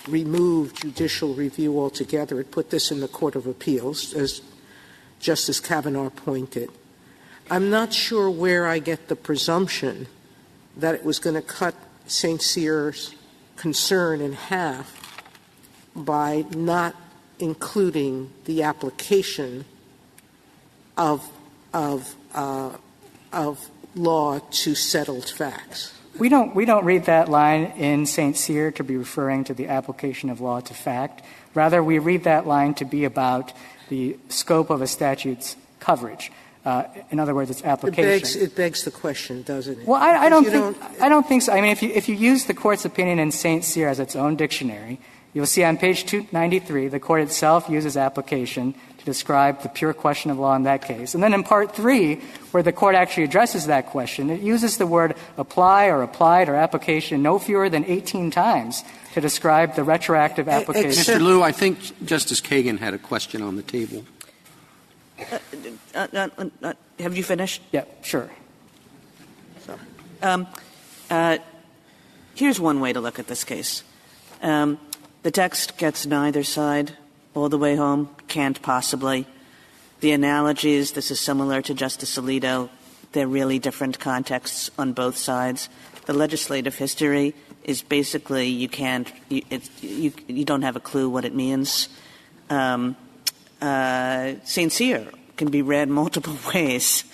remove judicial review altogether. It put this in the Court of Appeals, as Justice Kavanaugh pointed. I'm not sure where I get the presumption that it was going to cut St. Cyr's concern in half by not including the application of law to settled facts. We don't read that line in St. Cyr to be referring to the application of law to fact. Rather, we read that line to be about the scope of a statute's coverage. In other words, its application. It begs the question, doesn't it? Well, I don't think so. I mean, if you use the Court's opinion in St. Cyr as its own dictionary, You'll see on page 293, the Court itself uses application to describe the pure question of law in that case. And then in Part 3, where the Court actually addresses that question, it uses the word apply or applied or application no fewer than 18 times to describe the retroactive application. Mr. Liu, I think Justice Kagan had a question on the table. Have you finished? Yeah, sure. Here's one way to look at this case. The text gets neither side all the way home, can't possibly. The analogies, this is similar to Justice Alito. They're really different contexts on both sides. The legislative history is basically you don't have a clue what it means. St. Cyr can be read multiple ways.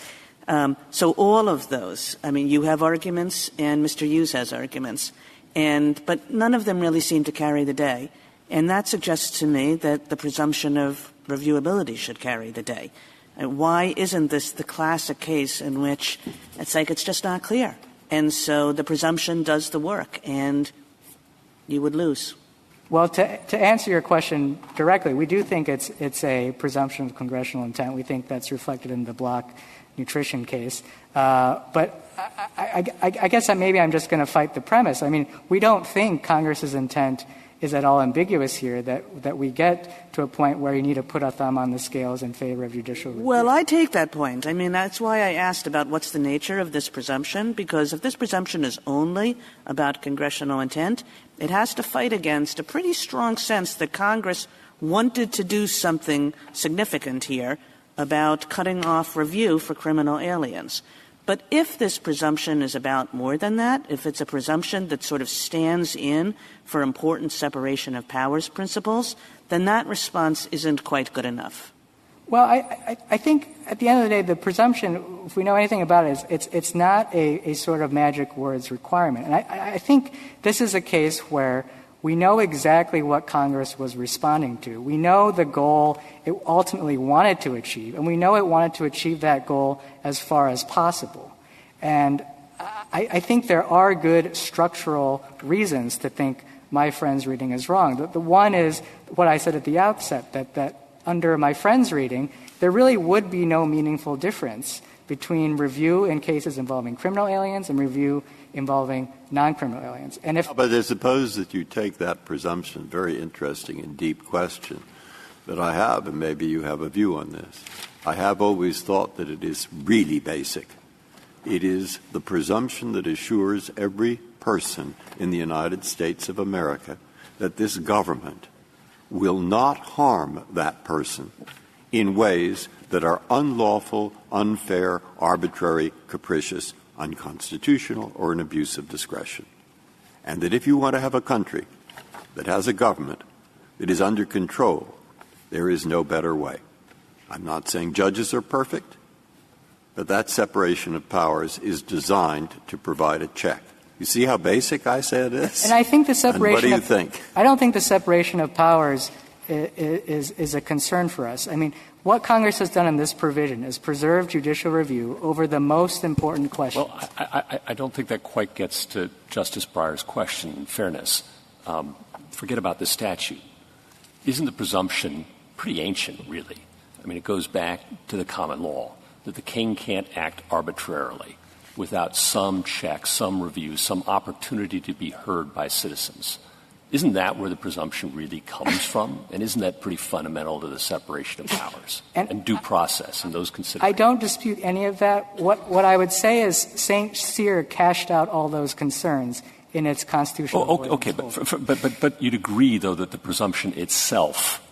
So all of those, I mean, you have arguments and Mr. Hughes has arguments, but none of them really seem to carry the day. And that suggests to me that the presumption of reviewability should carry the day. Why isn't this the classic case in which it's like it's just not clear? And so the presumption does the work, and you would lose. Well, to answer your question directly, we do think it's a presumption of congressional intent. We think that's reflected in the block nutrition case. But I guess maybe I'm just going to fight the premise. I mean, we don't think Congress's intent is at all ambiguous here, that we get to a point where you need to put a thumb on the scales in favor of judicial review. Well, I take that point. I mean, that's why I asked about what's the nature of this presumption, because if this presumption is only about congressional intent, it has to fight against a pretty strong sense that Congress wanted to do something significant here about cutting off review for criminal aliens. But if this presumption is about more than that, if it's a presumption that sort of stands in for important separation of powers principles, then that response isn't quite good enough. Well, I think at the end of the day, the presumption, if we know anything about it, it's not a sort of magic words requirement. And I think this is a case where we know exactly what Congress was responding to. We know the goal it ultimately wanted to achieve, and we know it wanted to achieve that goal as far as possible. And I think there are good structural reasons to think my friend's reading is wrong. The one is what I said at the outset, that under my friend's reading, there really would be no meaningful difference between review in cases involving criminal aliens and review involving non-criminal aliens. And but I suppose that you take that presumption, very interesting and deep question that I have, and maybe you have a view on this. I have always thought that it is really basic. It is the presumption that assures every person in the United States of America that this government will not harm that person in ways that are unlawful, unfair, arbitrary, capricious, unconstitutional, or an abuse of discretion. And that if you want to have a country that has a government that is under control, there is no better way. I'm not saying judges are perfect, but that separation of powers is designed to provide a check. You see how basic I say it is? And I think the separation and what do you think? I don't think the separation of powers is a concern for us. I mean, what Congress has done in this provision is preserve judicial review over the most important questions. Well, I don't think that quite gets to Justice Breyer's question, in fairness. Forget about the statute. Isn't the presumption pretty ancient, really? I mean, it goes back to the common law, that the king can't act arbitrarily without some check, some review, some opportunity to be heard by citizens. Isn't that where the presumption really comes from? And isn't that pretty fundamental to the separation of powers and due process and those considerations? I don't dispute any of that. What I would say is St. Cyr cashed out all those concerns in its constitutional okay, but you'd agree, though, that the presumption itself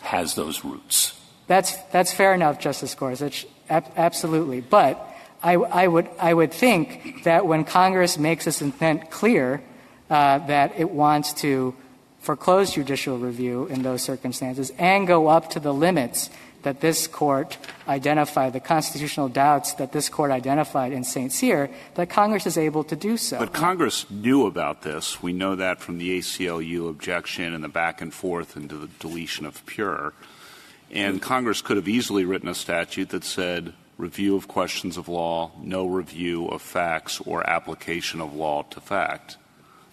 has those roots. That's fair enough, Justice Gorsuch. Absolutely. But I would think that when Congress makes its intent clear that it wants to foreclose judicial review in those circumstances and go up to the limits that this Court identified, the constitutional doubts that this Court identified in St. Cyr, that Congress is able to do so. But Congress knew about this. We know that from the ACLU objection and the back and forth into the deletion of pure. And Congress could have easily written a statute that said review of questions of law, no review of facts or application of law to fact.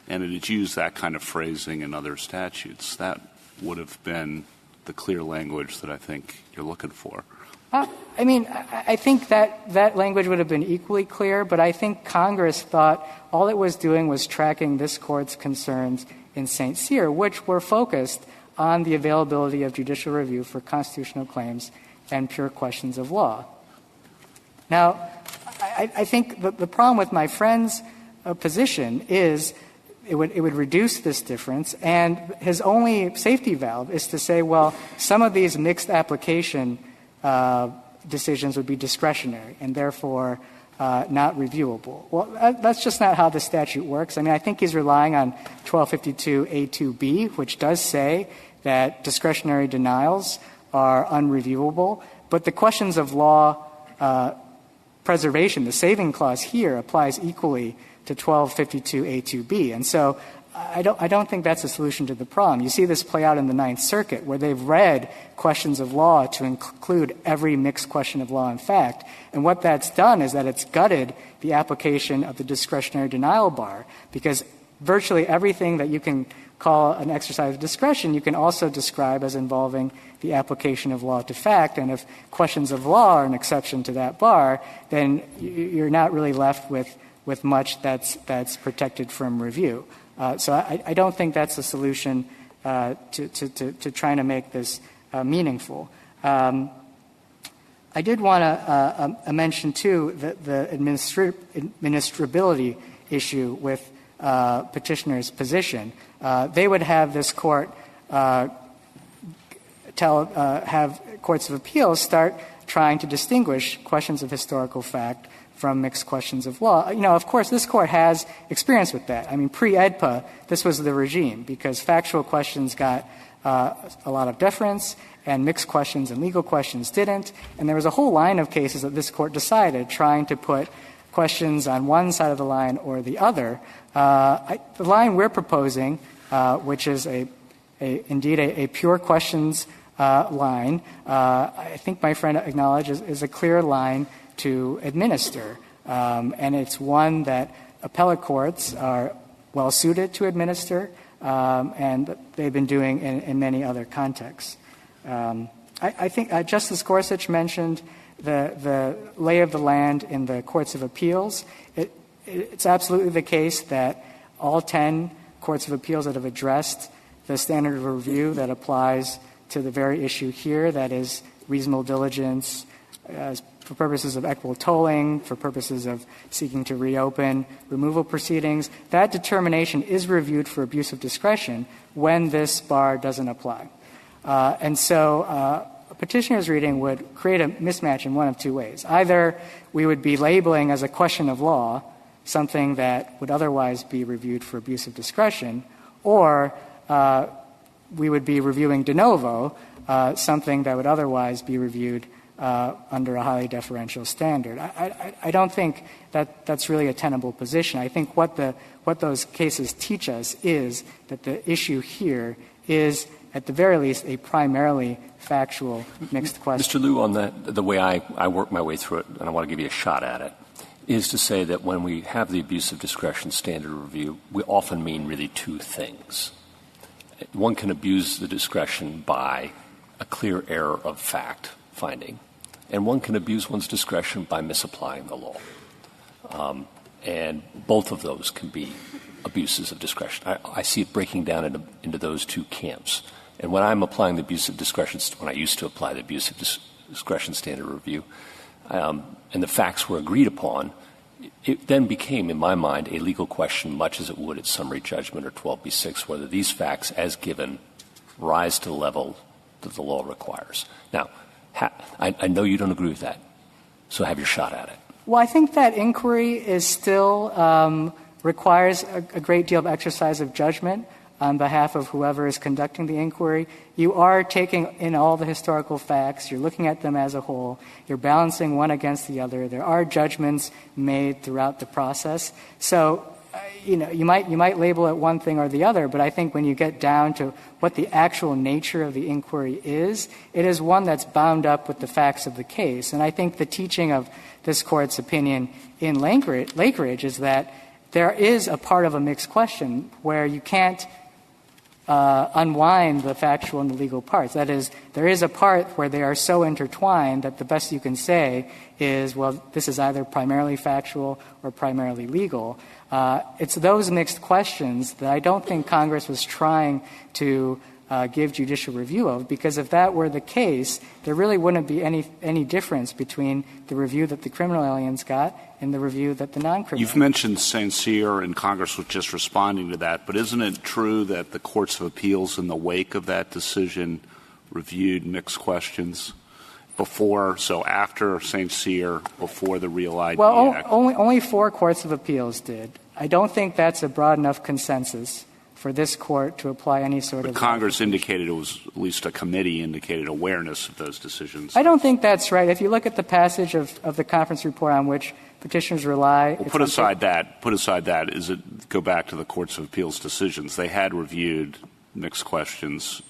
and it had used that kind of phrasing in other statutes, that would have been the clear language that I think you're looking for. I mean, I think that language would have been equally clear, but I think Congress thought all it was doing was tracking this Court's concerns in St. Cyr, which were focused on the availability of judicial review for constitutional claims and pure questions of law. Now, I think the problem with my friend's position is it would reduce this difference, and his only safety valve is to say, well, some of these mixed application decisions would be discretionary and therefore not reviewable. Well, that's just not how the statute works. I mean, I think he's relying on 1252A2B, which does say that discretionary denials are unreviewable, but the questions of law preservation, the saving clause here, applies equally to 1252A2B. And so I don't think that's a solution to the problem. You see this play out in the Ninth Circuit, where they've read questions of law to include every mixed question of law and fact. And what that's done is that it's gutted the application of the discretionary denial bar, because virtually everything that you can call an exercise of discretion, you can also describe as involving the application of law to fact. And if questions of law are an exception to that bar, then you're not really left with much that's protected from review. So I don't think that's a solution to trying to make this meaningful. I did want to mention, too, the administrability issue with petitioner's position. They would have this court have courts of appeals start trying to distinguish questions of historical fact from mixed questions of law. You know, of course, this Court has experience with that. I mean, pre-AEDPA, this was the regime, because factual questions got a lot of deference and mixed questions and legal questions didn't. And there was a whole line of cases that this Court decided trying to put questions on one side of the line or the other. The line we're proposing, which is indeed a pure questions line, I think my friend acknowledges is a clear line to administer. And it's one that appellate courts are well suited to administer, and they've been doing in many other contexts. I think Justice Gorsuch mentioned the lay of the land in the courts of appeals. It's absolutely the case that all 10 courts of appeals that have addressed the standard of review that applies to the very issue here, that is reasonable diligence, for purposes of equitable tolling, for purposes of seeking to reopen removal proceedings, that determination is reviewed for abuse of discretion when this bar doesn't apply. And so a petitioner's reading would create a mismatch in one of two ways. Either we would be labeling as a question of law something that would otherwise be reviewed for abuse of discretion, or we would be reviewing de novo something that would otherwise be reviewed under a highly deferential standard. I don't think that that's really a tenable position. I think what those cases teach us is that the issue here is, at the very least, a primarily factual mixed question. Mr. Liu, on that, the way I work my way through it, and I want to give you a shot at it, is to say that when we have the abuse of discretion standard review, we often mean really two things. One can abuse the discretion by a clear error of fact finding, and one can abuse one's discretion by misapplying the law. And both of those can be abuses of discretion. I see it breaking down into those two camps. And when I'm applying the abuse of discretion, when I used to apply the abuse of discretion standard review, and the facts were agreed upon, it then became, in my mind, a legal question, much as it would at summary judgment or 12b-6, whether these facts, as given, rise to the level that the law requires. Now, I know you don't agree with that, so have your shot at it. Well, I think that inquiry is still requires a great deal of exercise of judgment on behalf of whoever is conducting the inquiry. You are taking in all the historical facts. You're looking at them as a whole. You're balancing one against the other. There are judgments made throughout the process. So, you might label it one thing or the other, but I think when you get down to what the actual nature of the inquiry is, it is one that's bound up with the facts of the case. And I think the teaching of this Court's opinion in Lakeridge is that there is a part of a mixed question where you can't unwind the factual and the legal parts. That is, there is a part where they are so intertwined that the best you can say is, well, this is either primarily factual or primarily legal. It's those mixed questions that I don't think Congress was trying to give judicial review of, because if that were the case, there really wouldn't be any difference between the review that the criminal aliens got and the review that the non-criminal. You've mentioned St. Cyr, and Congress was just responding to that, but isn't it true that the courts of appeals in the wake of that decision reviewed mixed questions before, so after St. Cyr, before the Real ID Act? Well, only 4 courts of appeals did. I don't think that's a broad enough consensus for this court to apply any sort of. Congress indicated it was, at least a committee indicated awareness of those decisions. I don't think that's right. If you look at the passage of the conference report on which petitioners rely. Well, put aside that. Is it go back to the courts of appeals decisions? They had reviewed mixed questions.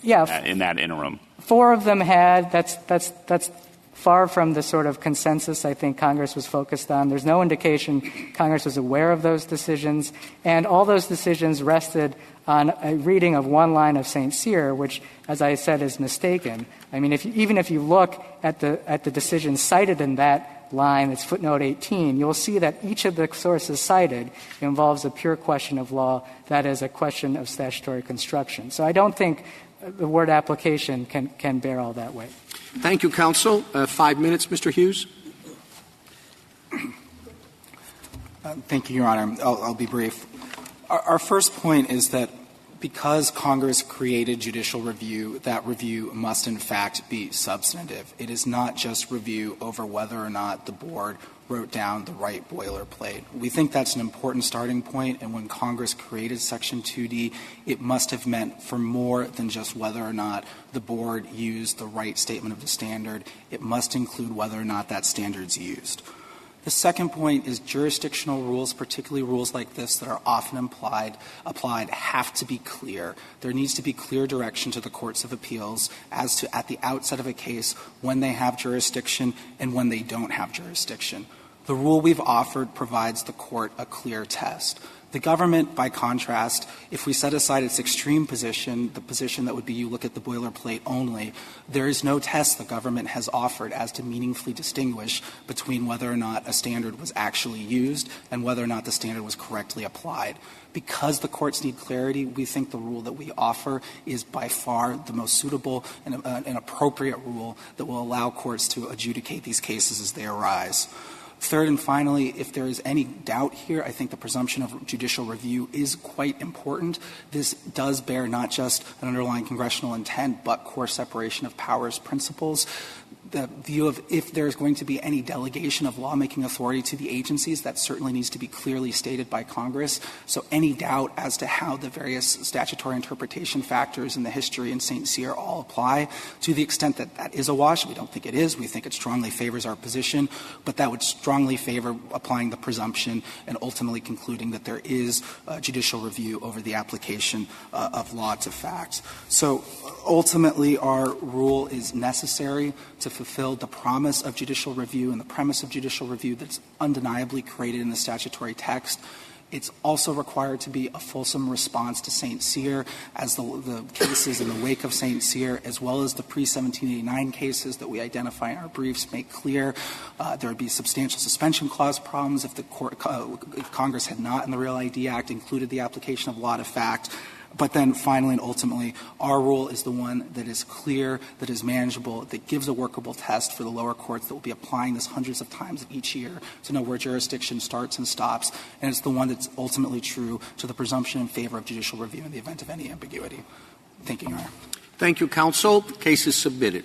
Yeah. In that interim. 4 of them had. That's far from the sort of consensus I think Congress was focused on. There's no indication Congress was aware of those decisions, and all those decisions rested on a reading of one line of St. Cyr, which, as I said, is mistaken. I mean, even if you look at the decision cited in that line, it's footnote 18, you'll see that each of the sources cited involves a pure question of law, that is, a question of statutory construction. So I don't think the word application can bear all that weight. Thank you, counsel. 5 minutes, Mr. Hughes. Thank you, Your Honor. I'll be brief. Our first point is that because Congress created judicial review, that review must in fact be substantive. It is not just review over whether or not the board wrote down the right boilerplate. We think that's an important starting point, and when Congress created Section 2D, it must have meant for more than just whether or not the board used the right statement of the standard. It must include whether or not that standard's used. The second point is jurisdictional rules, particularly rules like this that are often applied, have to be clear. There needs to be clear direction to the courts of appeals as to, at the outset of a case, when they have jurisdiction and when they don't have jurisdiction. The rule we've offered provides the court a clear test. The government, by contrast, if we set aside its extreme position, the position that would be you look at the boilerplate only, there is no test the government has offered as to meaningfully distinguish between whether or not a standard was actually used and whether or not the standard was correctly applied. Because the courts need clarity, we think the rule that we offer is by far the most suitable and an appropriate rule that will allow courts to adjudicate these cases as they arise. Third and finally, if there is any doubt here, I think the presumption of judicial review is quite important. This does bear not just an underlying congressional intent, but core separation of powers principles. The view of if there is going to be any delegation of lawmaking authority to the agencies, that certainly needs to be clearly stated by Congress. So any doubt as to how the various statutory interpretation factors in the history in St. Cyr all apply, to the extent that that is a wash, we don't think it is. We think it strongly favors our position, but that would strongly favor applying the presumption and ultimately concluding that there is judicial review over the application of law to facts. So ultimately, our rule is necessary to fulfill the promise of judicial review and the premise of judicial review that's undeniably created in the statutory text. It's also required to be a fulsome response to St. Cyr, as the cases in the wake of St. Cyr, as well as the pre-1789 cases that we identify in our briefs, make clear. There would be substantial suspension clause problems if if Congress had not, in the Real ID Act, included the application of law to fact. But then finally and ultimately, our rule is the one that is clear, that is manageable, that gives a workable test for the lower courts that will be applying this hundreds of times each year to know where jurisdiction starts and stops. And it's the one that's ultimately true to the presumption in favor of judicial review in the event of any ambiguity. Thank you, Your Honor. Thank you, counsel. The case is submitted.